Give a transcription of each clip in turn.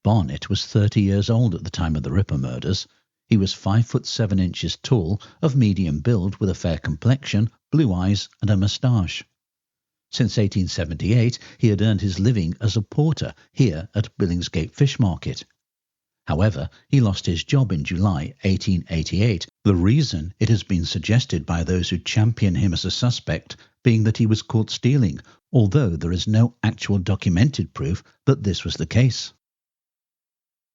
Barnett was 30 years old at the time of the Ripper murders. He was 5 foot 7 inches tall, of medium build with a fair complexion, blue eyes and a moustache. Since 1878 he had earned his living as a porter here at Billingsgate Fish Market. However, he lost his job in July 1888, the reason, it has been suggested by those who champion him as a suspect, being that he was caught stealing, although there is no actual documented proof that this was the case.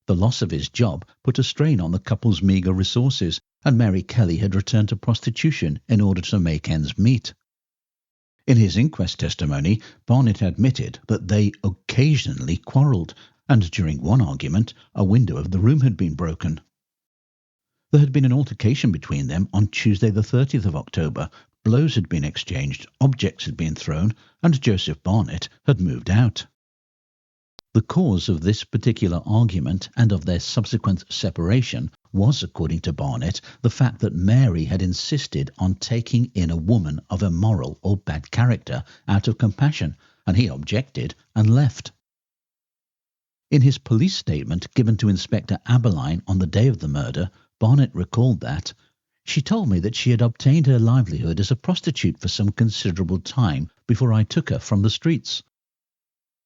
The loss of his job put a strain on the couple's meagre resources, and Mary Kelly had returned to prostitution in order to make ends meet. In his inquest testimony, Barnett admitted that they occasionally quarrelled, and during one argument, a window of the room had been broken. There had been an altercation between them on Tuesday the 30th of October. Blows had been exchanged, objects had been thrown, and Joseph Barnett had moved out. The cause of this particular argument and of their subsequent separation was, according to Barnett, the fact that Mary had insisted on taking in a woman of immoral or bad character out of compassion, and he objected and left. In his police statement given to Inspector Aberline on the day of the murder, Barnett recalled that she told me that she had obtained her livelihood as a prostitute for some considerable time before I took her from the streets.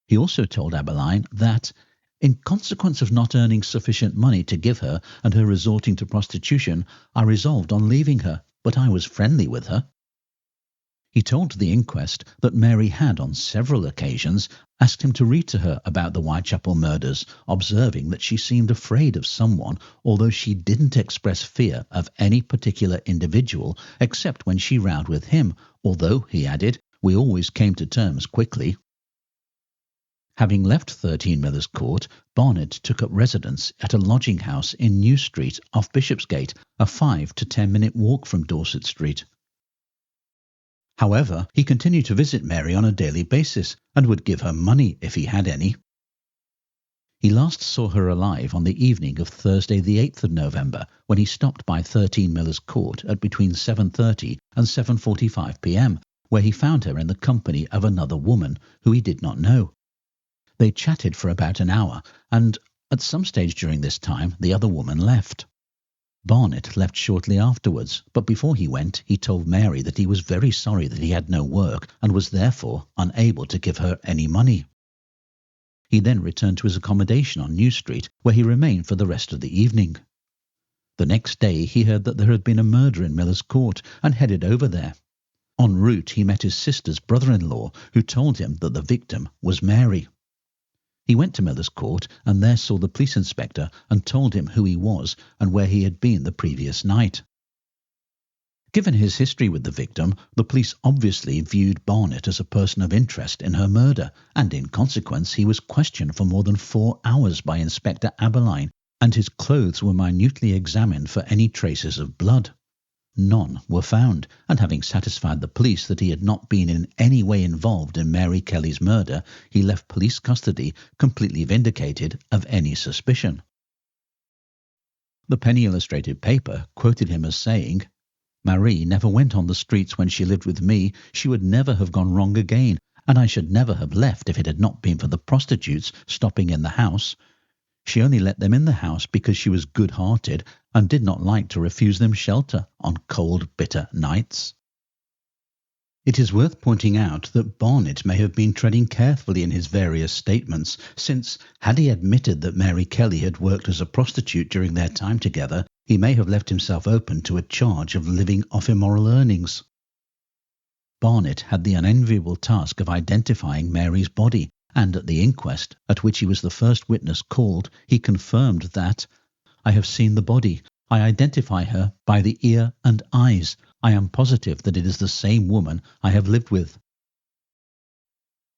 He also told Aberline that, in consequence of not earning sufficient money to give her and her resorting to prostitution, I resolved on leaving her, but I was friendly with her. He told the inquest that Mary had on several occasions asked him to read to her about the Whitechapel murders, observing that she seemed afraid of someone, although she didn't express fear of any particular individual except when she rowed with him, although, he added, we always came to terms quickly. Having left 13 Millers Court, Barnett took up residence at a lodging house in New Street off Bishopsgate, a 5 to 10 minute walk from Dorset Street. However, he continued to visit Mary on a daily basis and would give her money if he had any. He last saw her alive on the evening of Thursday the 8th of November, when he stopped by 13 Millers Court at between 7:30 and 7:45 p.m, where he found her in the company of another woman who he did not know. They chatted for about an hour, and at some stage during this time the other woman left. Barnett left shortly afterwards, but before he went he told Mary that he was very sorry that he had no work and was therefore unable to give her any money. He then returned to his accommodation on New Street, where he remained for the rest of the evening. The next day he heard that there had been a murder in Millers Court and headed over there. En route he met his sister's brother-in-law, who told him that the victim was Mary. He went to Millers Court and there saw the police inspector and told him who he was and where he had been the previous night. Given his history with the victim, the police obviously viewed Barnett as a person of interest in her murder, and in consequence he was questioned for more than 4 hours by Inspector Aberline, and his clothes were minutely examined for any traces of blood. None were found, and having satisfied the police that he had not been in any way involved in Mary Kelly's murder, he left police custody completely vindicated of any suspicion. The Penny Illustrated paper quoted him as saying, "Marie never went on the streets when she lived with me. She would never have gone wrong again, and I should never have left if it had not been for the prostitutes stopping in the house. She only let them in the house because she was good-hearted and did not like to refuse them shelter on cold, bitter nights." It is worth pointing out that Barnett may have been treading carefully in his various statements, since, had he admitted that Mary Kelly had worked as a prostitute during their time together, he may have left himself open to a charge of living off immoral earnings. Barnett had the unenviable task of identifying Mary's body, and at the inquest, at which he was the first witness called, he confirmed that, "I have seen the body. I identify her by the ear and eyes. I am positive that it is the same woman I have lived with."